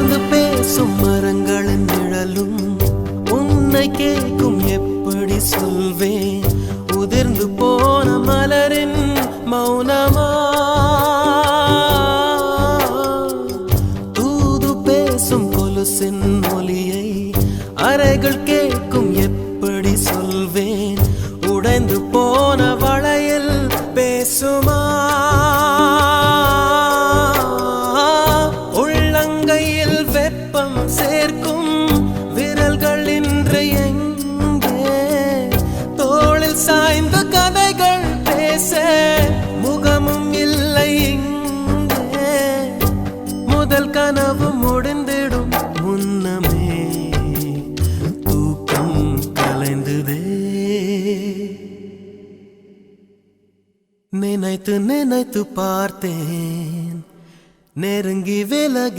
அமர்ந்து பேசும் மரங்களின் நிழலும் உன்னை கேட்கும் எப்படி சொல்வேன் உதிர்ந்து போன மலரின் மௌனமா தூது பேசும் கொலுசின் ஒலியை அறைகள் கேட்கும் எப்படி சொல்வேன் உடைந்து போன வளையல் பேசுமா உள்ளங்கையில் வெப்பம் சேர்க்கும் விரல்கள் இன்று எங்கே தோளில் சாய்ந்த கதைகள் பேச முகமும் இல்லை இங்கே முதல் கனவு முடிந்திடும் முன்னமே தூக்கம் கலைந்ததே நினைத்து நினைத்து பார்த்தேன் நெருங்கி விலகி